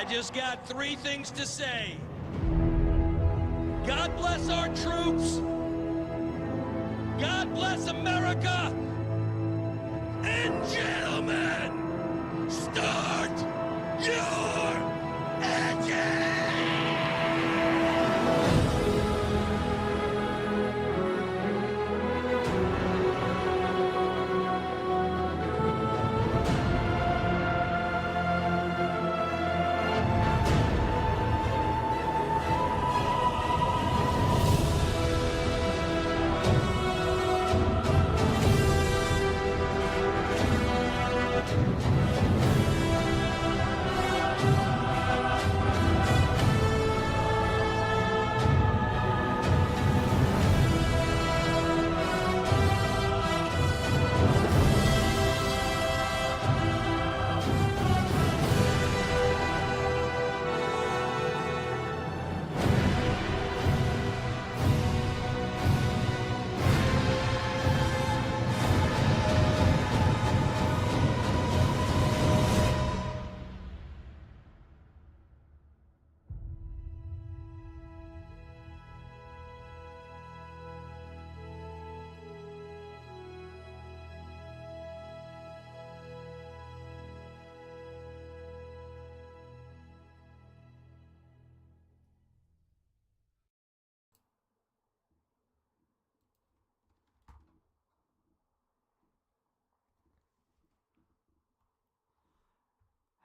just got three things to say. God bless our troops. God bless America. And gentlemen, start your engine!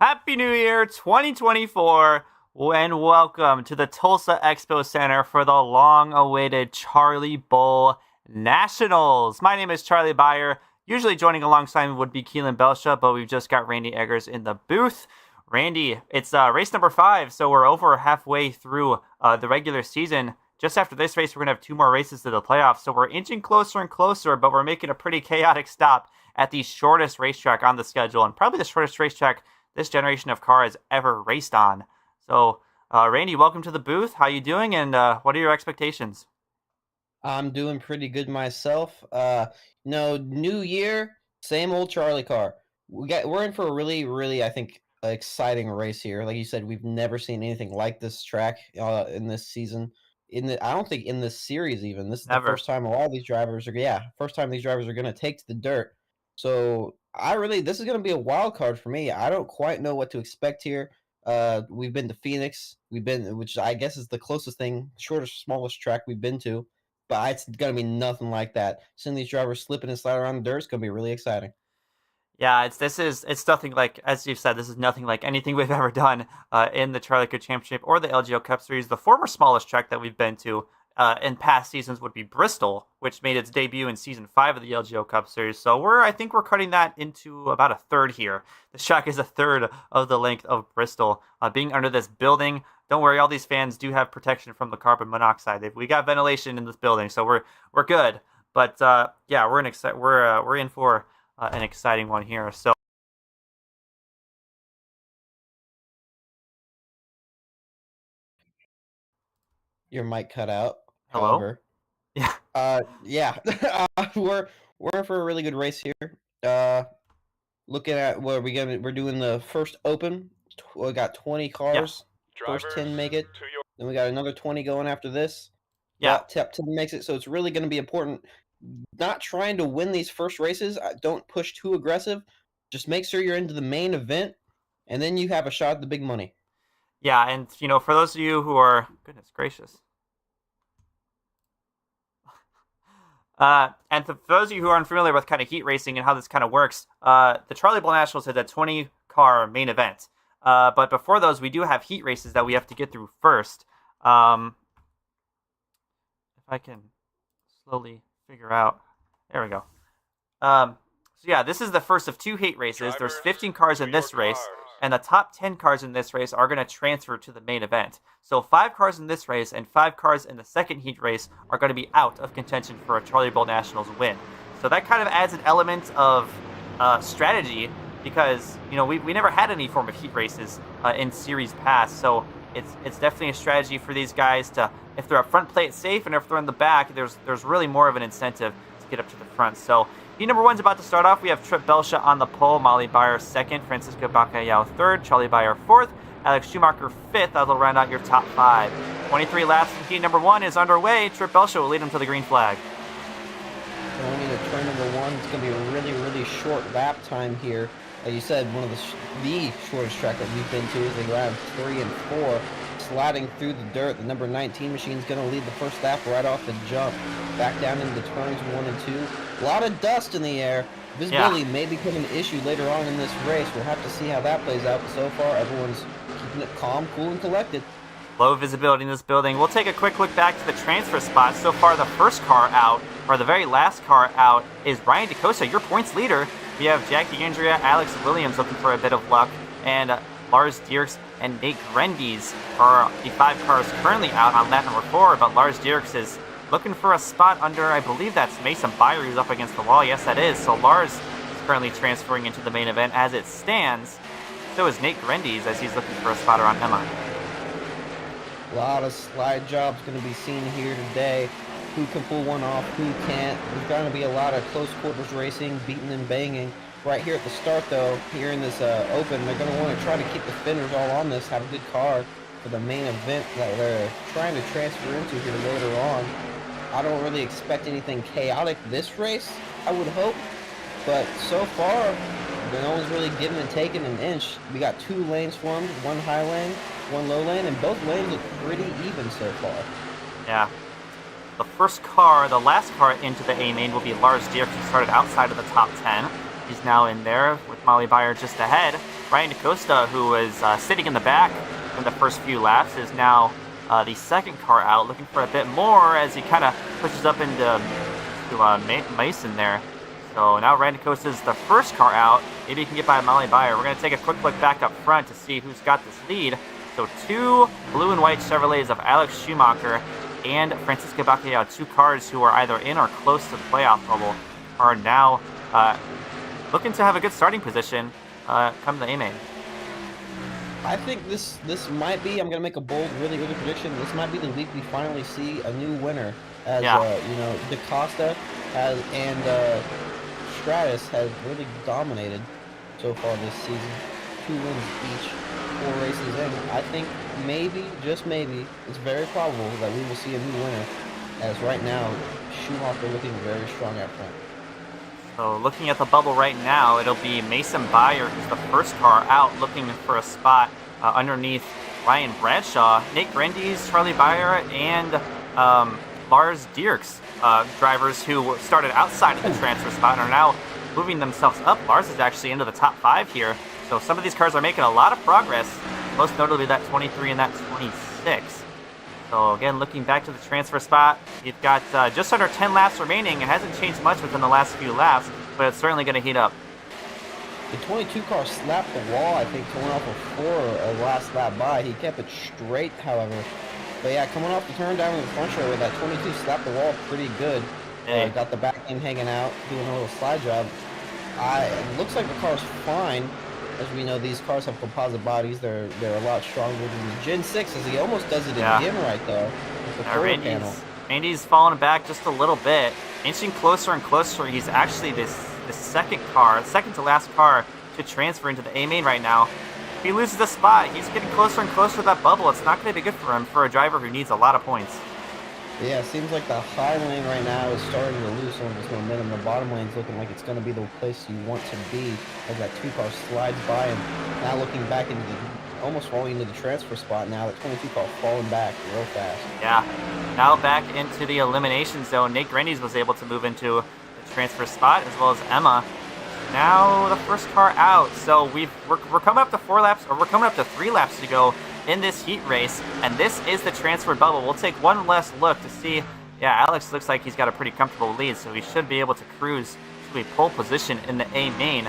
Happy New Year 2024 and welcome to the Tulsa Expo Center for the long-awaited Charlie Bowl Nationals. My name is Charlie Byer. Usually joining alongside me would be Keelan Belsha, but we've just got Randy Eggers in the booth. Randy, it's race number 5, so we're over halfway through the regular season. Just after this race, we're going to have 2 more races to the playoffs, so we're inching closer and closer, but we're making a pretty chaotic stop at the shortest racetrack on the schedule, and probably the shortest racetrack this generation of car has ever raced on. So, Randy, welcome to the booth. How you doing, and what are your expectations? I'm doing pretty good myself. New year, same old CharlieCar. We're in for a really, I think, exciting race here. Like you said, we've never seen anything like this track in this season. I don't think in this series even. This is Never. the first time a lot of these drivers first time these drivers are going to take to the dirt. So this is going to be a wild card for me. I don't quite know what to expect here. We've been to Phoenix. Which I guess is the closest thing, shortest, smallest track we've been to. But it's going to be nothing like that. Seeing these drivers slipping and sliding around the dirt is going to be really exciting. Yeah, it's nothing like, as you've said, this is nothing like anything we've ever done in the CharlieCar Championship or the LGO Cup Series. The former smallest track that we've been to in past seasons would be Bristol, which made its debut in Season 5 of the LGO Cup Series. So I think we're cutting that into about a third here. The track is a third of the length of Bristol. Being under this building, don't worry, all these fans do have protection from the carbon monoxide. We got ventilation in this building, so we're good. But yeah, we're in for an exciting one here. So Your mic cut out. hello? However, Yeah. we're in for a really good race here. Looking at we're doing the first open. We got 20 cars. Yeah. First 10 make it. Then we got another 20 going after this. Yeah. Top 10 makes it. So it's really going to be important. Not trying to win these first races. Don't push too aggressive. Just make sure you're into the main event, and then you have a shot at the big money. Yeah, and for those of you who are, goodness gracious. And for those of you who are unfamiliar with kind of heat racing and how this kind of works, the Charlie Bowl Nationals is a 20-car main event. But before those, we do have heat races that we have to get through first. If I can slowly figure out. There we go. So yeah, this is the first of 2 heat races. There's 15 cars in this race, and the top 10 cars in this race are going to transfer to the main event. So 5 cars in this race and 5 cars in the second heat race are going to be out of contention for a Charlie Bowl Nationals win. So that kind of adds an element of strategy because, we never had any form of heat races in series past. So it's definitely a strategy for these guys to, if they're up front, play it safe, and if they're in the back, there's really more of an incentive to get up to the front. So heat number 1's about to start off. We have Trip Belsha on the pole, Molly Byer second, Francisco Bacallao third, Charlie Byer fourth, Alex Schumacher 5th. That'll round out your top 5. 23 laps in heat number 1 is underway. Trip Belshaw will lead him to the green flag. Going into turn number 1, it's going to be a really, really short lap time here. Like you said, one of the shortest track that we've been to is the round 3 and 4. Sliding through the dirt, the number 19 machine is going to lead the first lap right off the jump. Back down into turns 1 and 2. A lot of dust in the air. Visibility may become an issue later on in this race. We'll have to see how that plays out. But so far, everyone's keeping it calm, cool, and collected. Low visibility in this building. We'll take a quick look back to the transfer spot. So far, the first car out, or the very last car out, is Ryan DaCosta, your points leader. We have Jackie Andrea, Alex Williams looking for a bit of luck, and Lars Dierks and Nate Grendies are the 5 cars currently out on lap number 4, but Lars Dierks is looking for a spot under, I believe that's Mason Byer, who's up against the wall. Yes, that is. So Lars is currently transferring into the main event as it stands. So is Nate Grendies as he's looking for a spot around Emma. A lot of slide jobs going to be seen here today. Who can pull one off, who can't. There's going to be a lot of close quarters racing, beating and banging. Right here at the start, though, here in this open, they're going to want to try to keep the fenders all on this, have a good car for the main event that they're trying to transfer into here later on. I don't really expect anything chaotic this race, I would hope. But so far, no one's really giving and taking an inch. We got 2 lanes formed, 1 high lane, 1 low lane, and both lanes look pretty even so far. Yeah. The first car, the last car into the A main will be Lars Dierks, who started outside of the top 10. He's now in there with Molly Byer just ahead. Ryan DaCosta, who was sitting in the back in the first few laps, is now the second car out, looking for a bit more as he kind of pushes up into Mason there. So now Ryan DaCosta is the first car out. Maybe he can get by Molly Byer. We're going to take a quick look back up front to see who's got this lead. So 2 blue and white Chevrolets of Alex Schumacher and Francisco Bacallao, 2 cars who are either in or close to the playoff bubble, are now looking to have a good starting position come the A-main. I think this might be, I'm going to make a bold, really, really prediction. This might be the week we finally see a new winner. As, DaCosta has, and Stratus has really dominated so far this season. 2 wins each, 4 races in. I think maybe, just maybe, it's very probable that we will see a new winner. As right now, Schumacher looking very strong up front. So looking at the bubble right now, it'll be Mason Byer, who's the first car out, looking for a spot underneath Ryan Bradshaw. Nate Grendies, Charlie Byer, and Lars Dierks, drivers who started outside of the transfer spot and are now moving themselves up. Lars is actually into the top 5 here. So some of these cars are making a lot of progress, most notably that 23 and that 26. So again, looking back to the transfer spot, you've got just under 10 laps remaining. It hasn't changed much within the last few laps, but it's certainly going to heat up. The 22 car slapped the wall, I think, coming off of 4 last lap by. He kept it straight, however. But yeah, coming off the turn down in the front shoulder, that 22 slapped the wall pretty good. Hey. Got the back end hanging out, doing a little slide job. It looks like the car's fine. As we know, these cars have composite bodies. They're a lot stronger than the Gen 6, as he almost does it again right there. With the quarter panel. Randy's falling back just a little bit, inching closer and closer. He's actually the second to last car to transfer into the A main right now. If he loses the spot, he's getting closer and closer to that bubble. It's not going to be good for him, for a driver who needs a lot of points. Yeah, it seems like the high lane right now is starting to lose some of its momentum. The bottom lane's looking like it's going to be the place you want to be as that 2 car slides by, and now looking back into almost falling into the transfer spot now. That 22 car falling back real fast. Yeah, now back into the elimination zone. Nate Grendies was able to move into the transfer spot, as well as Emma. Now the first car out. So we're coming up to 4 laps, or we're coming up to 3 laps to go in this heat race, and this is the transfer bubble. We'll take one last look to see. Yeah, Alex looks like he's got a pretty comfortable lead, so he should be able to cruise to a pole position in the A main.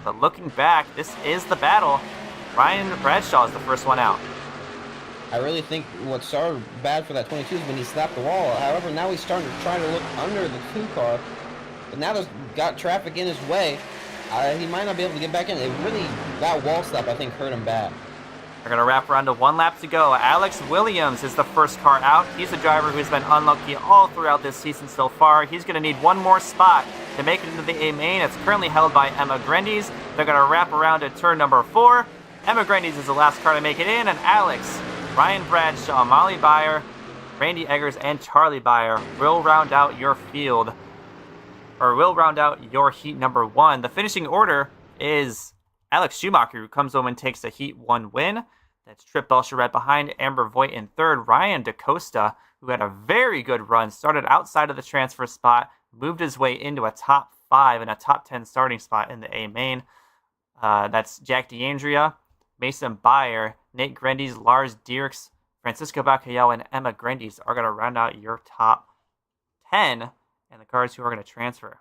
But looking back, this is the battle. Ryan Bradshaw is the first one out. I really think what started bad for that 22 is when he slapped the wall. However, now he's starting to try to look under the 2 car, but now there's got traffic in his way. He might not be able to get back in. That wall slap, I think, hurt him bad. We're going to wrap around to 1 lap to go. Alex Williams is the first car out. He's a driver who's been unlucky all throughout this season so far. He's going to need 1 more spot to make it into the A main. It's currently held by Emma Grendies. They're going to wrap around at turn number 4. Emma Grandes is the last car to make it in, and Alex, Ryan Bradshaw, Molly Byer, Randy Eggers, and Charlie Byer will round out your field, or will round out your heat number 1. The finishing order is Alex Schumacher, who comes home and takes the heat 1 win. That's Trip Belcher right behind, Amber Voigt in third, Ryan DaCosta, who had a very good run, started outside of the transfer spot, moved his way into a top 5 and a top 10 starting spot in the A main. That's Jack DeAndrea, Mason Byer, Nate Grandes, Lars Dierks, Francisco Bacalhau, and Emma Grandes are going to round out your top 10 and the cars who are going to transfer.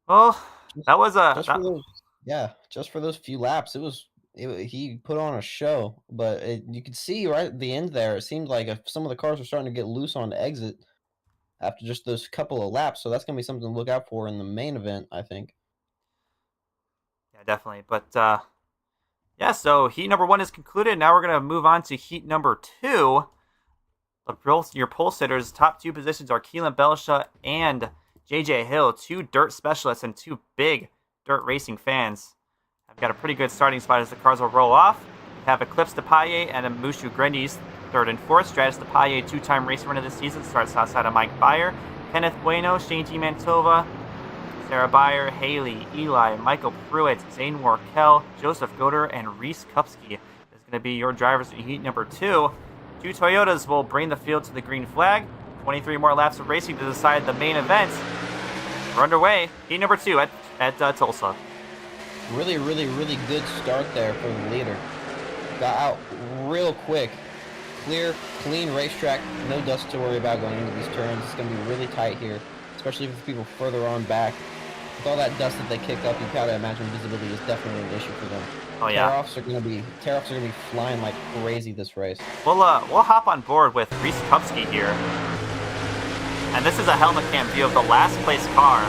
Well, that was just for those few laps, he put on a show, but you could see right at the end there, it seemed like some of the cars were starting to get loose on the exit after just those couple of laps, so that's going to be something to look out for in the main event, I think. Yeah, definitely. But, yeah, so heat number 1 is concluded. Now we're going to move on to heat number 2. Your pole sitters' top 2 positions are Keelan Belsha and JJ Hill, 2 dirt specialists and 2 big dirt racing fans. I've got a pretty good starting spot as the cars will roll off. We have Eclipse DePaye and Mushu Grandes, 3rd and 4th. Stratus DePaye, 2-time race winner this season, starts outside of Mike Byer. Kenneth Bueno, Shane T. Mantova, Sarah Byer, Haley, Eli, Michael Pruitt, Zane Warkel, Joseph Goder, and Reese Kupski is going to be your drivers in heat number 2. 2 Toyotas will bring the field to the green flag. 23 more laps of racing to decide the main event. We're underway. Heat number 2 at Tulsa. Really, really, really good start there for the leader. Got out real quick. Clear, clean racetrack. No dust to worry about going into these turns. It's going to be really tight here, especially for people further on back. With all that dust that they kick up, you gotta imagine visibility is definitely an issue for them. Oh yeah. Tear-offs are gonna be flying like crazy this race. We'll hop on board with Reese Kupski here, and this is a helmet cam view of the last place car.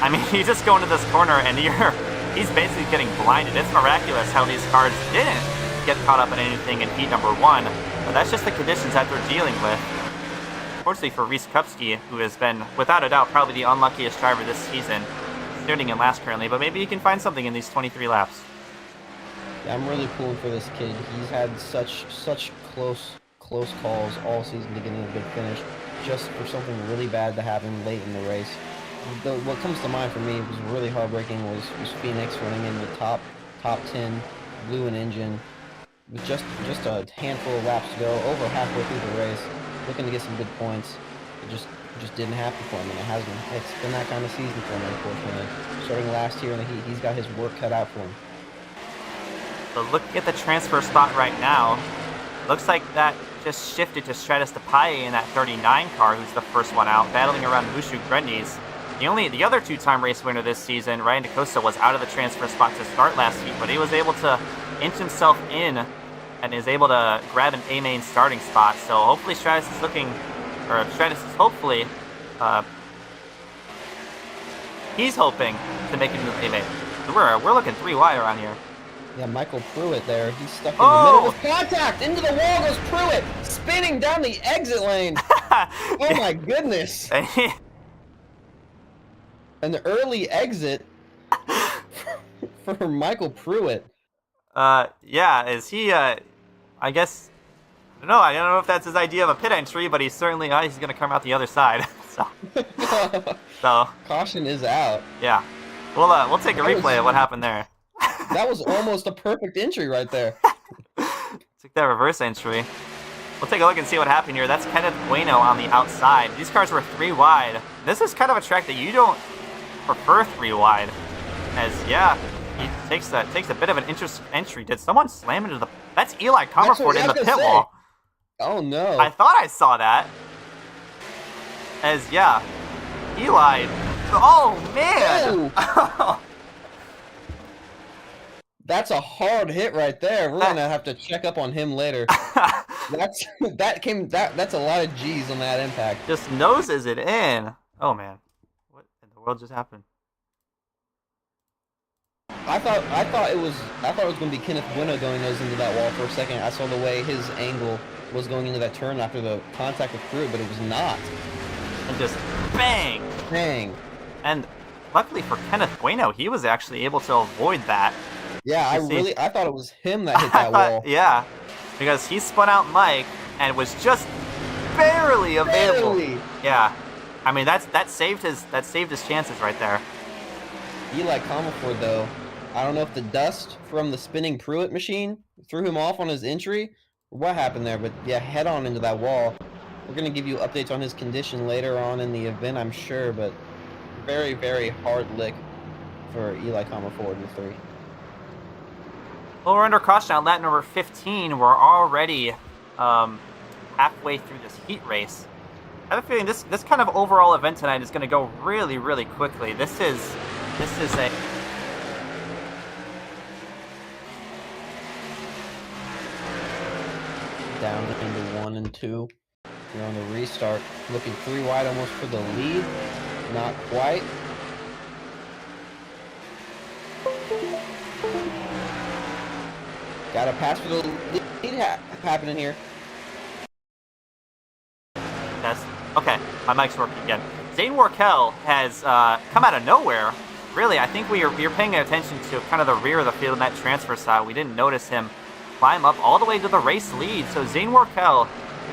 I mean, you just go into this corner and he's basically getting blinded. It's miraculous how these cars didn't get caught up in anything in heat number 1, but that's just the conditions that they're dealing with. Unfortunately for Reese Kupski, who has been, without a doubt, probably the unluckiest driver this season, sitting in last currently, but maybe he can find something in these 23 laps. Yeah, I'm really pulling for this kid. He's had such close calls all season to getting a good finish, just for something really bad to happen late in the race. What comes to mind for me was really heartbreaking was Phoenix running in the top 10, blew an engine with just a handful of laps to go, over halfway through the race, looking to get some good points. It just didn't happen for him, and it hasn't. It's been that kind of season for him, unfortunately. Starting last year in the heat, he's got his work cut out for him. So looking at the transfer spot right now, looks like that just shifted to Stratus DePaye in that 39 car, who's the first one out, battling around Mushu Grandes. The other 2-time race winner this season, Ryan DaCosta, was out of the transfer spot to start last week, but he was able to inch himself in and is able to grab an A-main starting spot. So hopefully Stratus is hopefully, he's hoping to make it into the A-main. We're looking 3 wide around here. Yeah, Michael Pruitt there. He's stuck in the middle with contact. Into the wall goes Pruitt, spinning down the exit lane. Oh my goodness. An early exit for Michael Pruitt. Yeah, is he, I guess, I don't know if that's his idea of a pit entry, but he's certainly, he's going to come out the other side. So Caution is out. Yeah. We'll take a replay of what happened there. That was almost a perfect entry right there. Took that reverse entry. We'll take a look and see what happened here. That's Kenneth Bueno on the outside. These cars were 3 wide. This is kind of a track that you don't prefer 3 wide. As, yeah, he takes a bit of an interesting entry. Did someone slam into the... That's Eli Comerford in the pit wall. Oh, no. I thought I saw that. As, yeah, Eli... Oh, man! Oh. That's a hard hit right there. We're gonna have to check up on him later. That's a lot of G's on that impact. Just noses it in. Oh man, what in the world just happened? I thought it was gonna be Kenneth Bueno going nose into that wall for a second. I saw the way his angle was going into that turn after the contact with Pruitt, but it was not. And just bang, bang. And luckily for Kenneth Bueno, he was actually able to avoid that. Yeah, I thought it was him that hit that wall. Yeah, because he spun out Mike and was just barely available. Barely. Yeah, I mean that saved his chances right there. Eli Comerford, though, I don't know if the dust from the spinning Pruitt machine threw him off on his entry or what happened there, but yeah, head on into that wall. We're going to give you updates on his condition later on in the event, I'm sure, but very, very hard lick for Eli Comerford in the 3. Well, we're under caution on lap number 15. We're already halfway through this heat race. I have a feeling this kind of overall event tonight is going to go really, really quickly. This is a... Down into 1 and 2. You're on the restart. Looking 3 wide almost for the lead. Not quite. Got a pass for the lead happening here. That's okay. My mic's working again. Zane Warkel has come out of nowhere. Really, I think we were paying attention to kind of the rear of the field in that transfer style. We didn't notice him climb up all the way to the race lead. So Zane Warkel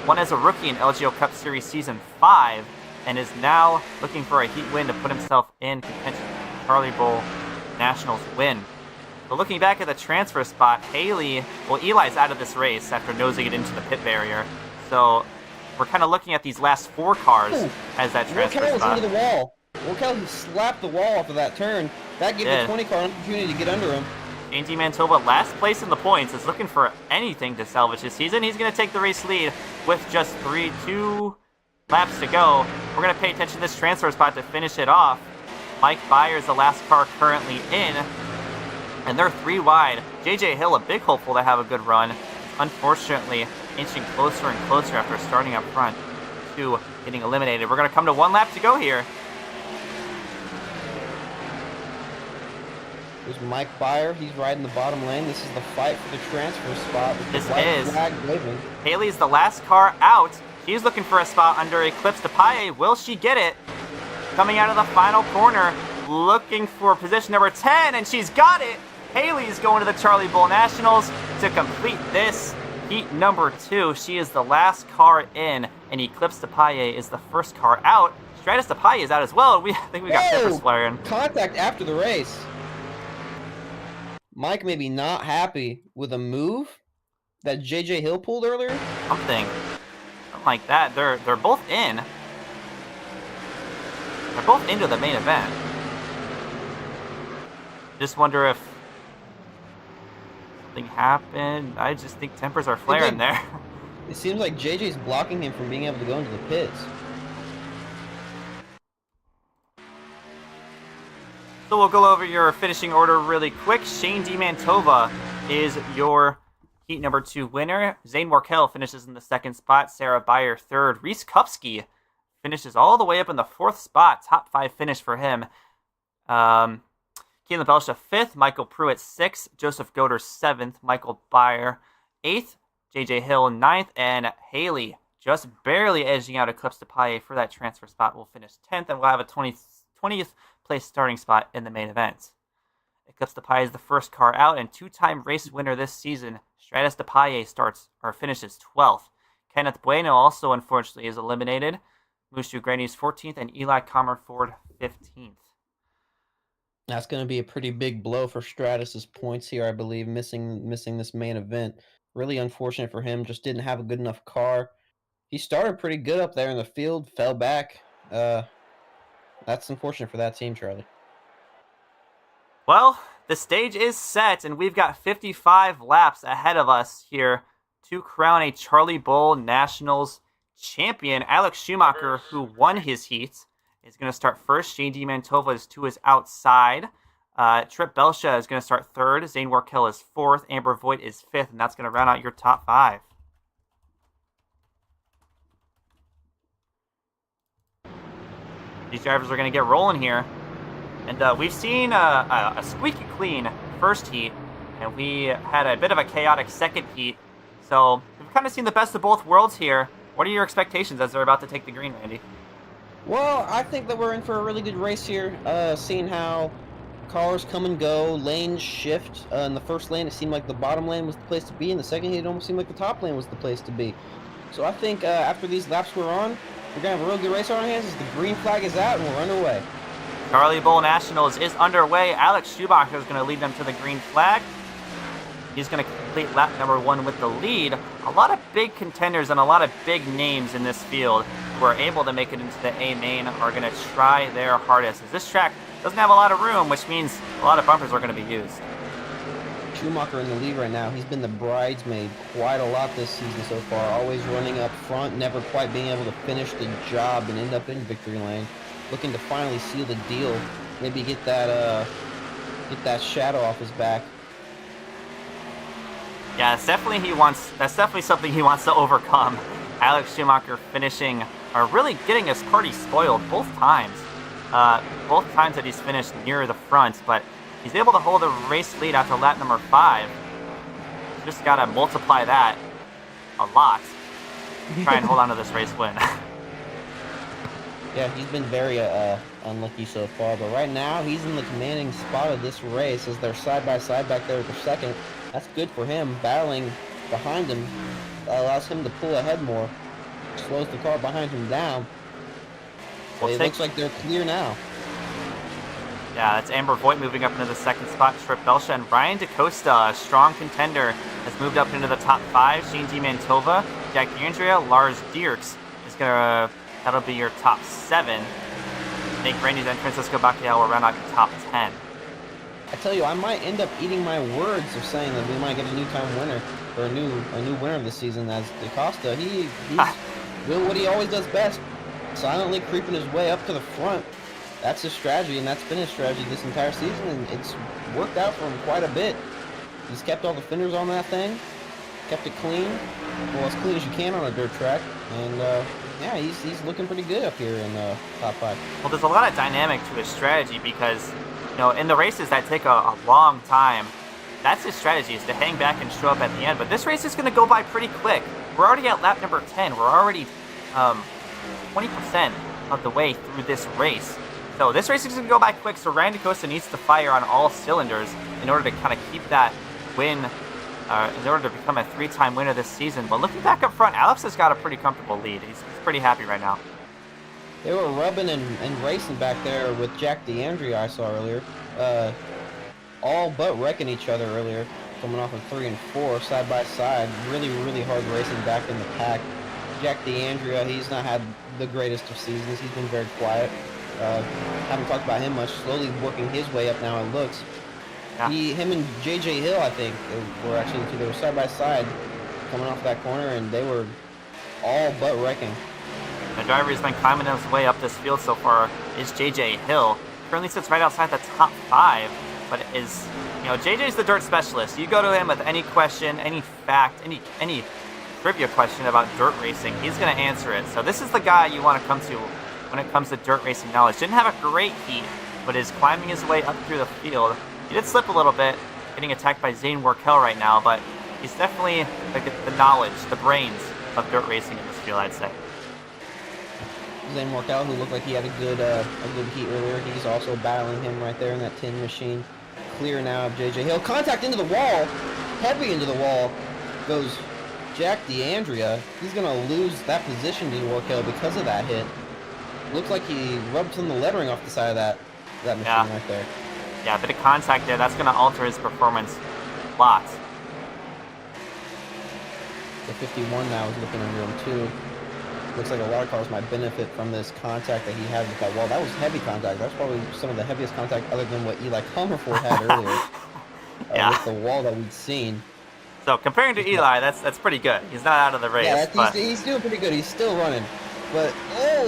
won as a rookie in LGO Cup Series Season 5 and is now looking for a heat win to put himself in contention for the Charlie Bowl Nationals win. But looking back at the transfer spot, Eli's out of this race after nosing it into the pit barrier. So we're kind of looking at these last 4 cars as that transfer Warkel spot. was into the wall. Warkel slapped the wall off of that turn. That gave the 20 car an opportunity to get under him. Andy Mantova, last place in the points, is looking for anything to salvage his season. He's going to take the race lead with just 2 laps to go. We're going to pay attention to this transfer spot to finish it off. Mike Byers, the last car currently in, and they're 3 wide. JJ Hill, a big hopeful to have a good run, unfortunately inching closer and closer after starting up front to getting eliminated. We're going to come to 1 lap to go here. There's Mike Byer. He's riding the bottom lane. This is the fight for the transfer spot. This is. Waving. Haley's the last car out. She's looking for a spot under Eclipse Depaille. Will she get it? Coming out of the final corner, looking for position number 10, and she's got it. Haley's going to the Charlie Bowl Nationals to complete this heat number 2. She is the last car in, and Eclipse Depaille is the first car out. Stratus Depaille is out as well. I think we got Peppers flaring. Contact after the race. Mike may be not happy with a move that JJ Hill pulled earlier. Something like that. They're both in. They're both into the main event. Just wonder if something happened. I just think tempers are flaring there. It seems like JJ's blocking him from being able to go into the pits. So we'll go over your finishing order really quick. Shane DiMantova is your heat number 2 winner. Zane Warkel finishes in the 2nd spot. Sarah Byer 3rd. Reese Kupski finishes all the way up in the 4th spot. Top 5 finish for him. Keelan Belsha 5th. Michael Pruitt 6th. Joseph Goder 7th. Michael Byer 8th. JJ Hill 9th. And Haley just barely edging out Eclipse Depaille for that transfer spot. Will finish 10th, and we'll have a 20th place starting spot in the main event. Eclipse Depaille is the first car out and 2-time race winner this season. Stratus Depaille finishes 12th. Kenneth Bueno also unfortunately is eliminated. Mushu Graney's 14th and Eli Comerford 15th. That's going to be a pretty big blow for Stratus's points here, I believe, missing this main event. Really unfortunate for him, just didn't have a good enough car. He started pretty good up there in the field, fell back. That's unfortunate for that team, Charlie. Well, the stage is set, and we've got 55 laps ahead of us here to crown a Charlie Bowl Nationals champion. Alex Schumacher, who won his heat, is going to start first. Shane DiMantova is to his outside. Trip Belsha is going to start 3rd. Zane Warkel is 4th. Amber Voigt is 5th, and that's going to round out your top 5. These drivers are going to get rolling here. And we've seen a squeaky clean first heat, and we had a bit of a chaotic second heat. So we've kind of seen the best of both worlds here. What are your expectations as they're about to take the green, Randy? Well, I think that we're in for a really good race here, seeing how cars come and go, lanes shift. In the first lane, it seemed like the bottom lane was the place to be. In the second heat, it almost seemed like the top lane was the place to be. So I think after these laps we're on, we're going to have a real good race on our hands as the green flag is out and we're underway. Charlie Bowl Nationals is underway. Alex Schumacher is going to lead them to the green flag. He's going to complete lap number 1 with the lead. A lot of big contenders and a lot of big names in this field who are able to make it into the A main are going to try their hardest, as this track doesn't have a lot of room, which means a lot of bumpers are going to be used. Schumacher in the lead right now. He's been the bridesmaid quite a lot this season so far, always running up front, never quite being able to finish the job and end up in victory lane. Looking to finally seal the deal, maybe get that shadow off his back. Yeah, that's definitely something he wants to overcome. Alex Schumacher finishing, or really getting his party spoiled both times. Both times that he's finished near the front, but he's able to hold a race lead after lap number 5. Just gotta multiply that a lot to try and hold on to this race win. Yeah, he's been very unlucky so far, but right now he's in the commanding spot of this race as they're side by side back there for second. That's good for him. Battling behind him allows him to pull ahead more, slows the car behind him down. It looks like they're clear now. Yeah, that's Amber Voigt moving up into the second spot. Trip Belsha and Brian DaCosta, a strong contender, has moved up into the top 5. Shane DiMantova, Jack Andrea, Lars Dierks is that'll be your top 7. Nick Randy's and Francisco Bacchial will round out your top 10. I tell you, I might end up eating my words of saying that we might get a new time winner, or a new winner this season as DaCosta. He's doing what he always does best, silently creeping his way up to the front. That's his strategy, and that's been his strategy this entire season, and it's worked out for him quite a bit. He's kept all the fenders on that thing, kept it clean, well, as clean as you can on a dirt track, and yeah, he's looking pretty good up here in the top 5. Well, there's a lot of dynamic to his strategy because, in the races that take a long time, that's his strategy, is to hang back and show up at the end. But this race is going to go by pretty quick. We're already at lap number 10. We're already 20% of the way through this race. So this race is going to go by quick, so Ryan DaCosta needs to fire on all cylinders in order to kind of keep that win, in order to become a 3-time winner this season. But looking back up front, Alex has got a pretty comfortable lead. He's pretty happy right now. They were rubbing and racing back there with Jack DeAndrea, I saw earlier. All but wrecking each other earlier, coming off of 3 and 4 side by side. Really, really hard racing back in the pack. Jack DeAndrea, he's not had the greatest of seasons. He's been very quiet. Haven't talked about him much. Slowly working his way up now, it looks. Yeah. Him and JJ Hill, I think, were actually the two. They were side by side coming off that corner, and they were all but wrecking. The driver who's been climbing his way up this field so far is JJ Hill. Currently sits right outside the top 5, but is, JJ's the dirt specialist. You go to him with any question, any fact, any trivia question about dirt racing, he's going to answer it. So this is the guy you want to come to when it comes to dirt racing knowledge. Didn't have a great heat, but is climbing his way up through the field. He did slip a little bit, getting attacked by Zane Workel right now, but he's definitely the knowledge, the brains of dirt racing in this field, I'd say. Zane Workel, who looked like he had a good heat earlier, he's also battling him right there in that tin machine. Clear now of JJ Hill. Contact into the wall, heavy into the wall, goes Jack DeAndrea. He's going to lose that position to Workel because of that hit. Looks like he rubbed some of the lettering off the side of that machine right there. Yeah, a bit of contact there. That's going to alter his performance lots. The 51 now is looking under him too. Looks like a lot of cars might benefit from this contact that he had with that wall. That was heavy contact. That's probably some of the heaviest contact other than what Eli Comerford had earlier. With the wall that we'd seen. So comparing to Eli, that's pretty good. He's not out of the race. Yeah, he's doing pretty good. He's still running. But,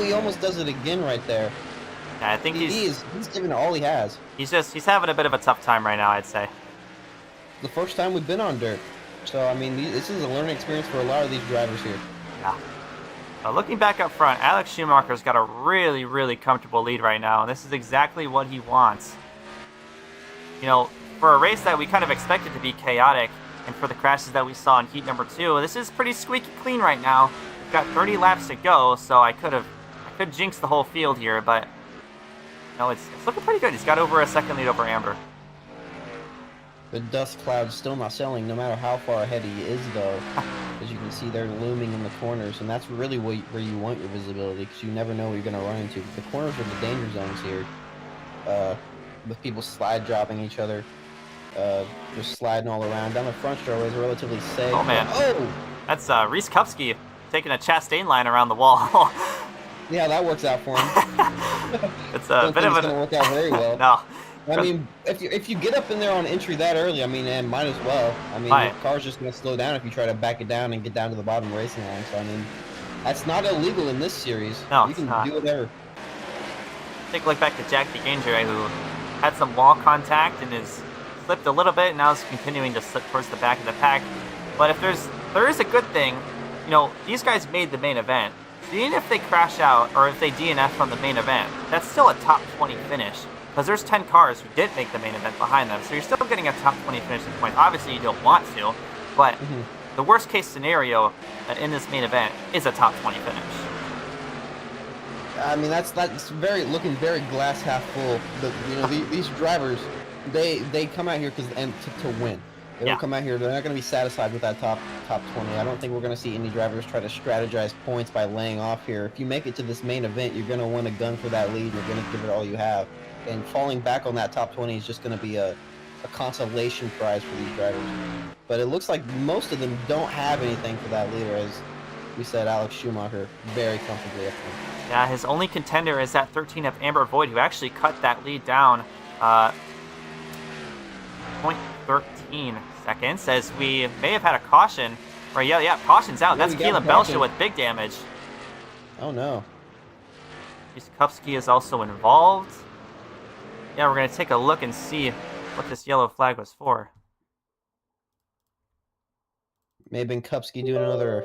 he almost does it again right there. Yeah, I think he's giving it all he has. He's having a bit of a tough time right now, I'd say. The first time we've been on dirt. So, I mean, this is a learning experience for a lot of these drivers here. Yeah. Looking back up front, Alex Schumacher's got a really, really comfortable lead right now, and this is exactly what he wants. For a race that we kind of expected to be chaotic, and for the crashes that we saw in heat number 2, this is pretty squeaky clean right now. We've got 30 laps to go, so I could jinx the whole field here, but No, it's looking pretty good. He's got over a second lead over Amber. The dust cloud's still not selling, no matter how far ahead he is, though. As you can see, they're looming in the corners, and that's really where you want your visibility, because you never know what you're going to run into. The corners are the danger zones here, with people slide dropping each other, just sliding all around. Down the front straightaway is relatively safe. Oh, man. Oh! That's Reese Kupski taking a Chastain line around the wall. Yeah, that works out for him. It's a bit of it's going to work out very well. No. I mean, if you get up in there on entry that early, I mean, and might as well. I mean, Right. your car's just going to slow down if you try to back it down and get down to the bottom racing line. So, I mean, that's not illegal in this series. No, you it's can not. do whatever. Take a look back at Jack DeGanger, who had some wall contact and is slipped a little bit, and now is continuing to slip towards the back of the pack. But if there is a good thing, you know, these guys made the main event. So even if they crash out or if they DNF from the main event, that's still a top 20 finish. Because there's 10 cars who did make the main event behind them, so you're still getting a top 20 finish in points. Obviously, you don't want to, but the worst case scenario in this main event is a top 20 finish. I mean, that's looking very glass half full. You know, these drivers, they come out here to win. They don't come out here. They're not going to be satisfied with that top 20. I don't think we're going to see any drivers try to strategize points by laying off here. If you make it to this main event, you're going to want a gun for that lead. You're going to give it all you have. And falling back on that top 20 is just going to be a consolation prize for these drivers. But it looks like most of them don't have anything for that leader, as we said, Alex Schumacher very comfortably up there. Yeah, his only contender is that 13 of Amber Void, who actually cut that lead down 0.13 seconds, as we may have had a caution. Or yeah, caution's out. That's Keelan Belsha with big damage. Oh no. Kupski is also involved. Yeah, we're going to take a look and see what this yellow flag was for. May have been Kupski doing another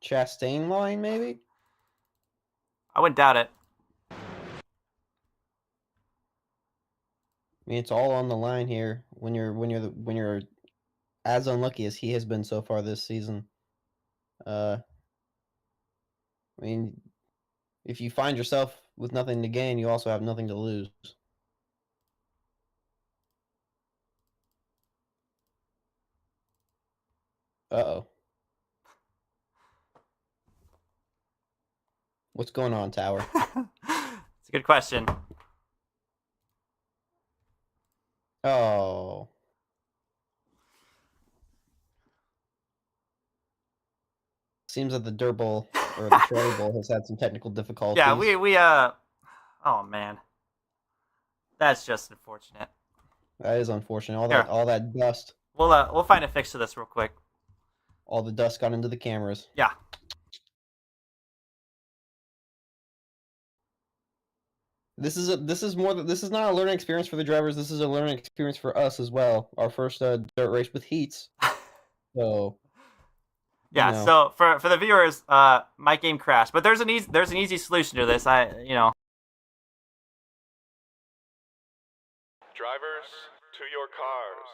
Chastain line, maybe? I wouldn't doubt it. I mean, it's all on the line here when you're as unlucky as he has been so far this season. I mean, if you find yourself with nothing to gain, you also have nothing to lose. Uh-oh. What's going on, Tower? It's a good question. Oh. Seems that the Dirt Bowl or the Charlie Bowl has had some technical difficulties. Yeah, oh man. That's just unfortunate. That is unfortunate. All that dust. We'll find a fix to this real quick. All the dust got into the cameras. Yeah. This is not a learning experience for the drivers. This is a learning experience for us as well. Our first dirt race with heats. So yeah. You know. So for the viewers, my game crashed, but there's an easy solution to this. Drivers to your cars.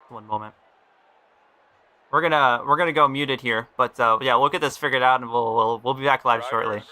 One moment. We're gonna go muted here, but yeah, we'll get this figured out, and we'll be back live shortly.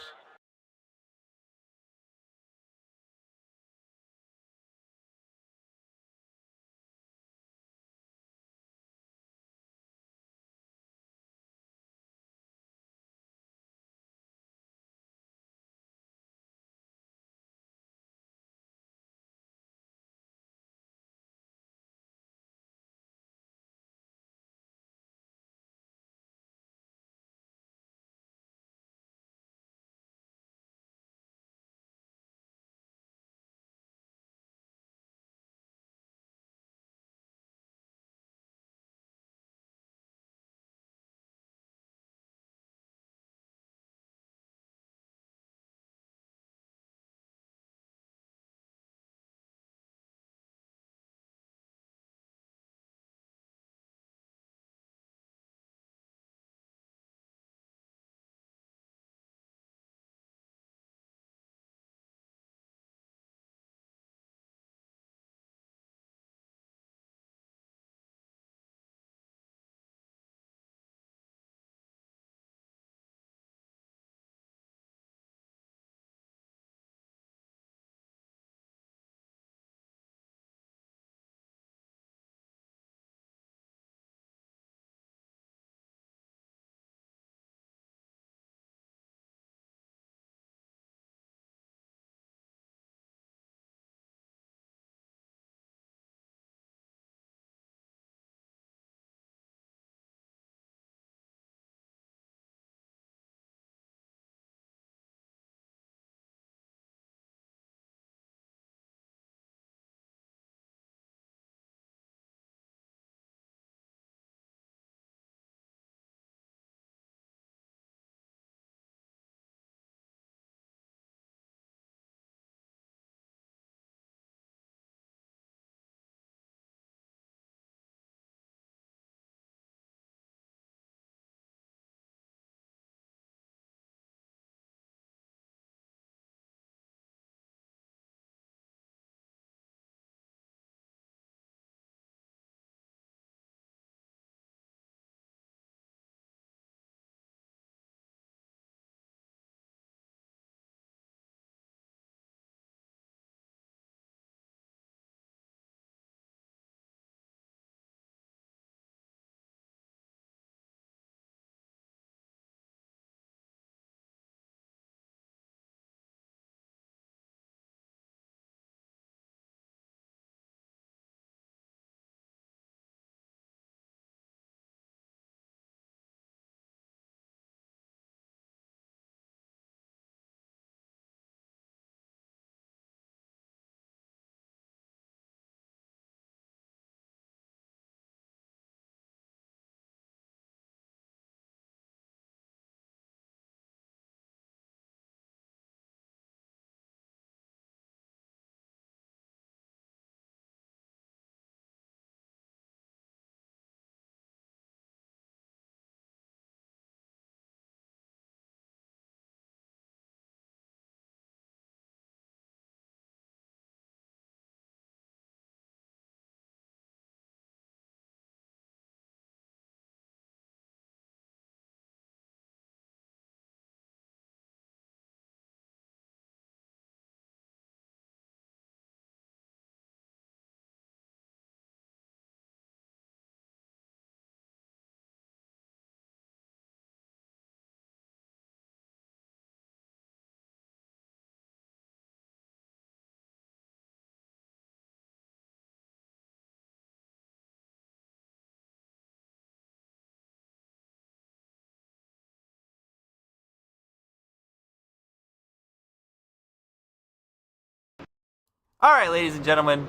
All right, ladies and gentlemen,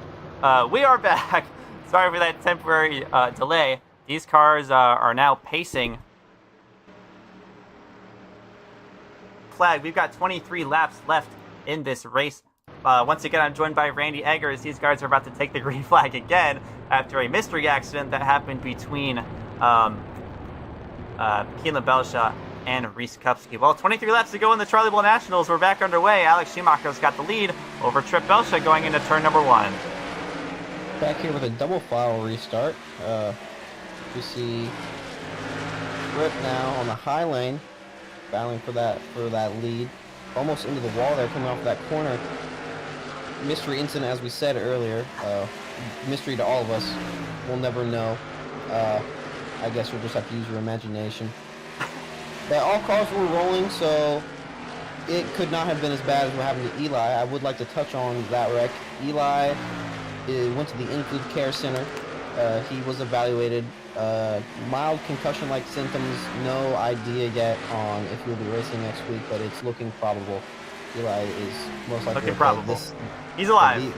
we are back. Sorry for that temporary delay. These cars are now pacing. Flag. We've got 23 laps left in this race. Once again, I'm joined by Randy Eggers. These guys are about to take the green flag again after a mystery accident that happened between Keelan Belsha and Reese Kupski. Well, 23 laps to go in the Charlie Bowl Nationals. We're back underway. Alex Schumacher's got the lead over Trip Belsha going into turn number 1. Back here with a double file restart. We see Trip now on the high lane, battling for that lead. Almost into the wall there, coming off that corner. Mystery incident, as we said earlier. Mystery to all of us. We'll never know. I guess you'll just have to use your imagination. But all cars were rolling, so it could not have been as bad as what happened to Eli. I would like to touch on that wreck. Eli went to the in-field care center. He was evaluated. Mild concussion-like symptoms. No idea yet on if he'll be racing next week, but it's looking probable. Eli is most likely looking probable. He's alive.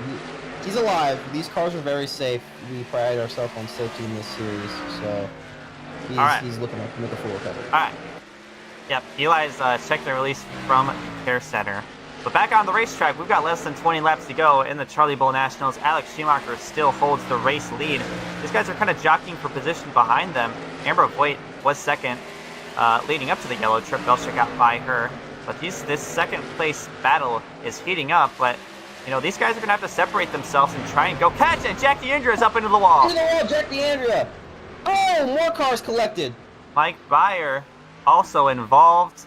He's alive. These cars are very safe. We pride ourselves on safety in this series, so he's looking like to make a full recovery. All right. Yep, Eli's checked and released from Care Center. But back on the racetrack, we've got less than 20 laps to go in the Charlie Bowl Nationals. Alex Schumacher still holds the race lead. These guys are kind of jockeying for position behind them. Amber Voigt was second, leading up to the yellow. Trip Belsha got by her. But this second place battle is heating up. But, you know, these guys are going to have to separate themselves and try and go catch it. Jack DeAndrea is up into the wall. Into the wall, Jack DeAndrea. Oh, more cars collected. Mike Byer also involved.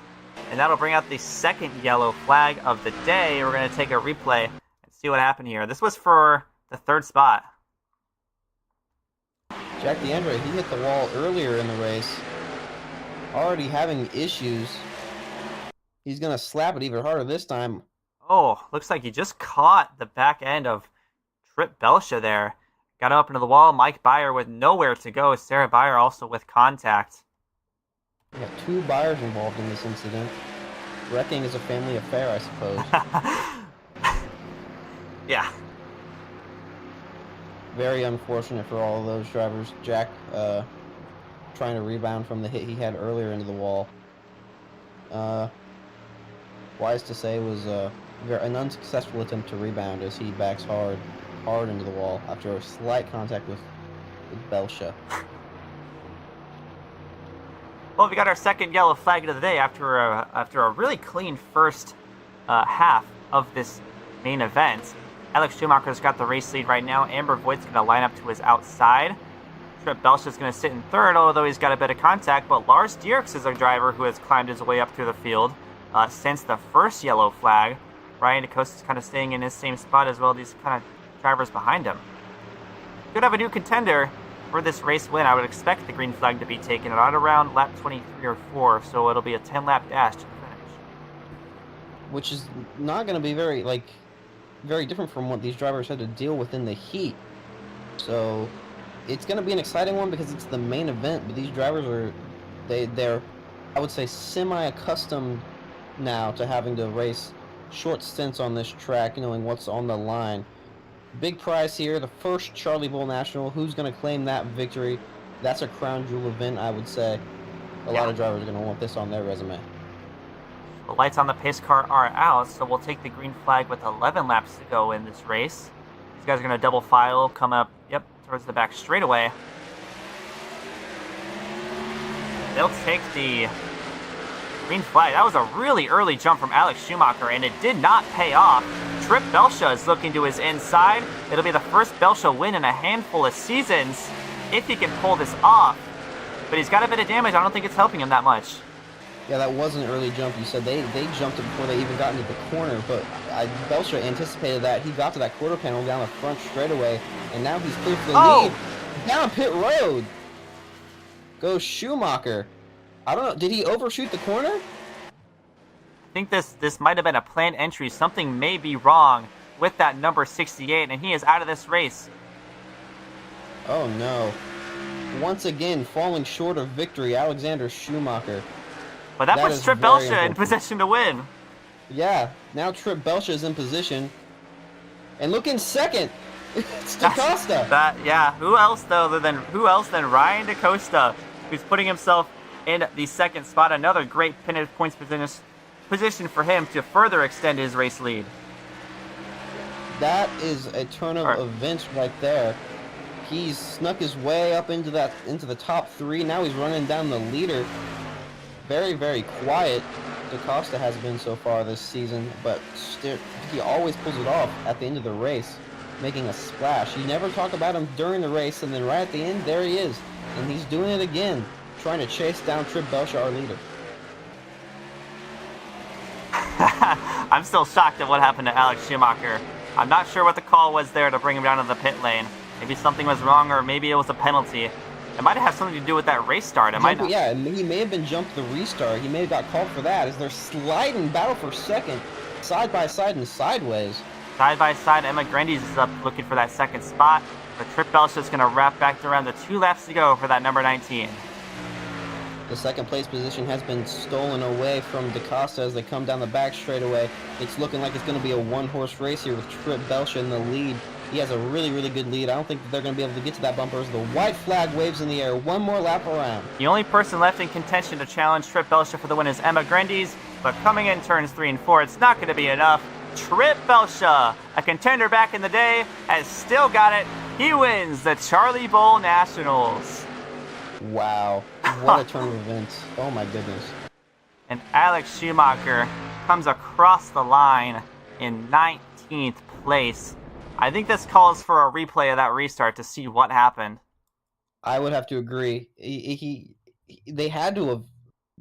And that'll bring out the second yellow flag of the day. We're going to take a replay and see what happened here. This was for the third spot. Jack DeAndrea, he hit the wall earlier in the race. Already having issues. He's going to slap it even harder this time. Oh, looks like he just caught the back end of Trip Belsha there. Got up into the wall. Mike Byer with nowhere to go. Sarah Byer also with contact. We got 2 buyers involved in this incident. Wrecking is a family affair, I suppose. Yeah. Very unfortunate for all of those drivers. Jack trying to rebound from the hit he had earlier into the wall. Wise to say was an unsuccessful attempt to rebound as he backs hard into the wall after a slight contact with Belsha. Well, we got our second yellow flag of the day after a really clean first half of this main event. Alex Schumacher's got the race lead right now. Amber Voigt's going to line up to his outside. Trip Belsha's going to sit in third, although he's got a bit of contact. But Lars Dierks is a driver who has climbed his way up through the field since the first yellow flag. Ryan DeCosta's kind of staying in his same spot as well. These kind of drivers behind him. Could have a new contender for this race win. I would expect the green flag to be taken right around lap 23 or 4, so it'll be a 10-lap dash to the finish. Which is not going to be very different from what these drivers had to deal with in the heat. So it's going to be an exciting one because it's the main event, but these drivers are they're I would say semi-accustomed now to having to race short stints on this track, knowing what's on the line. Big prize here, the first Charlie Bowl National. Who's going to claim that victory? That's a crown jewel event, I would say. A lot of drivers are going to want this on their resume. The lights on the pace car are out, so we'll take the green flag with 11 laps to go in this race. These guys are going to double file, come up, towards the back straightaway. They'll take the green flag. That was a really early jump from Alex Schumacher, and it did not pay off. Trip Belsha is looking to his inside. It'll be the first Belsha win in a handful of seasons if he can pull this off. But he's got a bit of damage. I don't think it's helping him that much. Yeah, that was an early jump. You said they jumped it before they even got into the corner, but Belsha anticipated that. He got to that quarter panel down the front straightaway, and now he's clear for the lead. Down pit road goes Schumacher. I don't know. Did he overshoot the corner? I think this might have been a planned entry. Something may be wrong with that number 68, and he is out of this race. Oh, no. Once again, falling short of victory, Alexander Schumacher. But that puts Trip Belsha in position to win. Yeah, now Trip Belsha is in position. And look in second. It's DaCosta. Who else than Ryan DaCosta, who's putting himself in the second spot. Another great points position for him to further extend his race lead. That is a turn of events right there. He's snuck his way up into the top 3. Now he's running down the leader. Very, very quiet DaCosta has been so far this season, but still, he always pulls it off at the end of the race, making a splash. You never talk about him during the race, and then right at the end, there he is. And he's doing it again, trying to chase down Trip Belshaw, our leader. I'm still shocked at what happened to Alex Schumacher. I'm not sure what the call was there to bring him down to the pit lane. Maybe something was wrong, or maybe it was a penalty. It might have something to do with that race start. Yeah, he may have been jumped the restart. He may have got called for that, as they're sliding battle for second, side by side and sideways. Side by side, Emma Grandes is up looking for that second spot, but Trip Belshaw is going to wrap back around the 2 laps to go for that number 19. The second place position has been stolen away from DaCosta as they come down the back straightaway. It's looking like it's going to be a one-horse race here with Trip Belshaw in the lead. He has a really, really good lead. I don't think they're going to be able to get to that bumper as the white flag waves in the air. One more lap around. The only person left in contention to challenge Trip Belshaw for the win is Emma Grandes, but coming in turns 3 and 4, it's not going to be enough. Trip Belshaw, a contender back in the day, has still got it. He wins the Charlie Bowl Nationals. Wow. What a turn of events. Oh my goodness. And Alex Schumacher comes across the line in 19th place. I think this calls for a replay of that restart to see what happened. I would have to agree. They had to have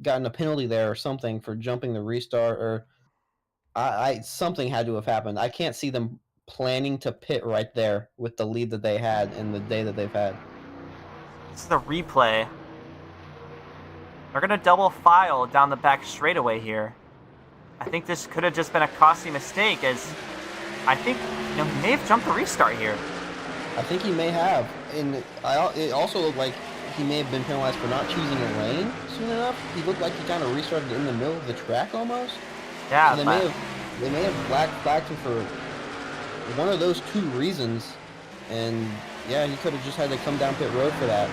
gotten a penalty there or something for jumping the restart, or something had to have happened. I can't see them planning to pit right there with the lead that they had and the day that they've had. This is a replay. They're going to double file down the back straightaway here. I think this could have just been a costly mistake, as I think he may have jumped the restart here. I think he may have. And it also looked like he may have been penalized for not choosing a lane soon enough. He looked like he kind of restarted in the middle of the track almost. Yeah, so they may have flagged him for one of those 2 reasons. And yeah, he could have just had to come down pit road for that.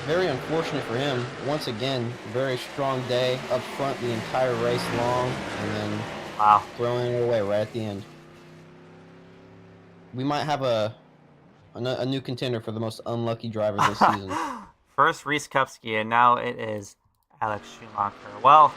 Very unfortunate for him. Once again, very strong day up front the entire race long, and then throwing it away right at the end. We might have a new contender for the most unlucky driver this season. First Reese Kupski, and now it is Alex Schumacher. Well,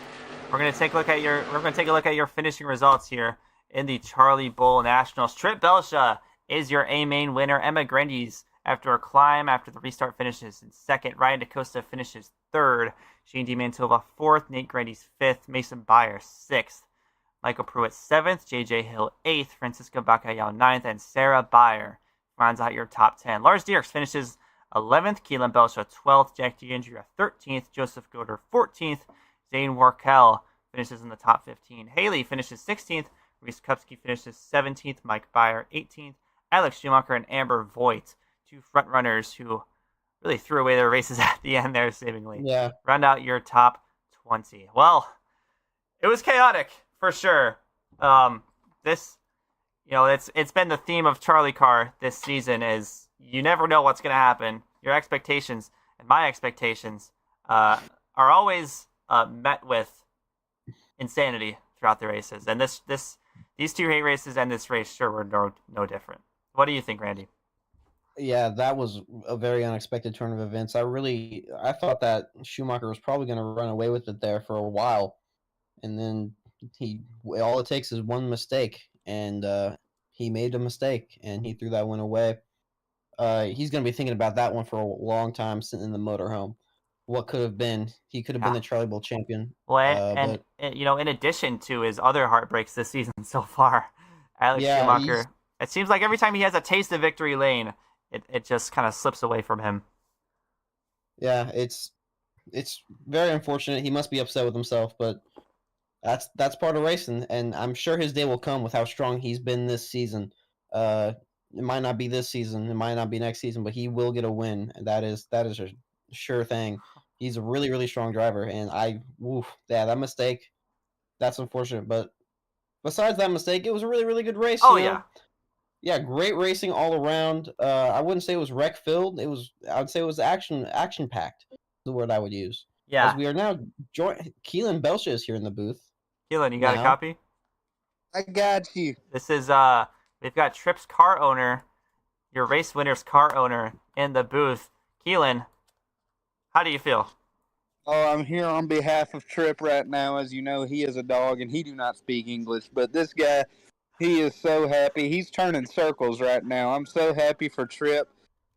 we're going to take a look at your finishing results here in the Charlie Bowl Nationals. Trip Belshaw is your A-main winner. Emma Grandes, after a climb after the restart, finishes in 2nd. Ryan DaCosta finishes 3rd. Shane DiMantova 4th. Nate Grandes 5th. Mason Byer 6th. Michael Pruitt 7th. JJ Hill 8th. Francisco Bacallao 9th. And Sarah Byer rounds out your top 10. Lars Dierks finishes 11th. Keelan Belshaw 12th. Jack DeAndrea 13th. Joseph Goder 14th. Zane Warkel finishes in the top 15. Haley finishes 16th. Reese Kupski finishes 17th. Mike Byer 18th. Alex Schumacher and Amber Voigt, 2 front runners who really threw away their races at the end there, seemingly. Yeah. Round out your top 20. Well, it was chaotic for sure. It's been the theme of CharlieCar this season, is you never know what's going to happen. Your expectations and my expectations are always met with insanity throughout the races, and these 2 races and this race sure were no different. What do you think, Randy? Yeah, that was a very unexpected turn of events. I thought that Schumacher was probably going to run away with it there for a while, and then all it takes is one mistake, and he made a mistake, and he threw that one away. He's going to be thinking about that one for a long time sitting in the motorhome. What could have been? He could have been the Charlie Bowl champion. Well, in addition to his other heartbreaks this season so far, Alex Schumacher, it seems like every time he has a taste of victory lane, it just kind of slips away from him. Yeah, it's very unfortunate. He must be upset with himself, but that's part of racing, and I'm sure his day will come with how strong he's been this season. It might not be this season, it might not be next season, but he will get a win, and that is a sure thing. He's a really, really strong driver, and that mistake, that's unfortunate, but besides that mistake, it was a really, really good race. Oh, yeah. Yeah, great racing all around. I wouldn't say it was wreck filled. I would say it was action packed. The word I would use. As Yeah. we are now Keelan Belcha is here in the booth. Keelan, you got a Now. copy? I got you. This is we've got Tripp's car owner, your race winner's car owner, in the booth. Keelan, how do you feel? Oh, I'm here on behalf of Tripp right now. As you know, he is a dog and he do not speak English. But this guy, he is so happy. He's turning circles right now. I'm so happy for Tripp.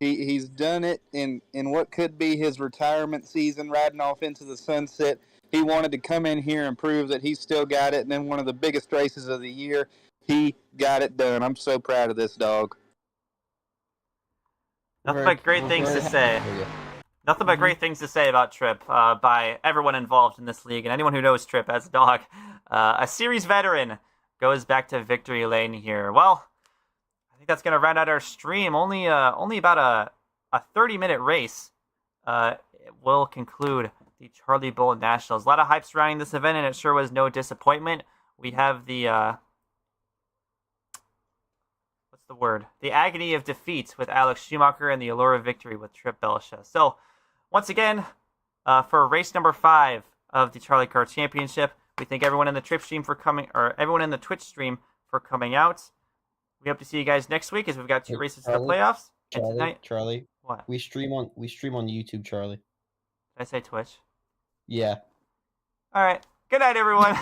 He's done it in what could be his retirement season, riding off into the sunset. He wanted to come in here and prove that he still got it. And then one of the biggest races of the year, he got it done. I'm so proud of this dog. Nothing but great things to say. Nothing but great things to say about Tripp by everyone involved in this league and anyone who knows Tripp as a dog. A series veteran goes back to victory lane here. Well, I think that's going to round out our stream. Only about a 30-minute race will conclude the Charlie Bowl Nationals. A lot of hype surrounding this event, and it sure was no disappointment. We have the what's the word? The agony of defeat with Alex Schumacher and the allure of victory with Tripp Belcha. So, once again, for race number 5 of the CharlieCar Championship, we thank everyone in the Tripp stream for coming, or everyone in the Twitch stream for coming out. We hope to see you guys next week as we've got 2 races to the playoffs. And tonight, Charlie, what? We stream on YouTube, Charlie. Did I say Twitch? Yeah. All right. Good night, everyone.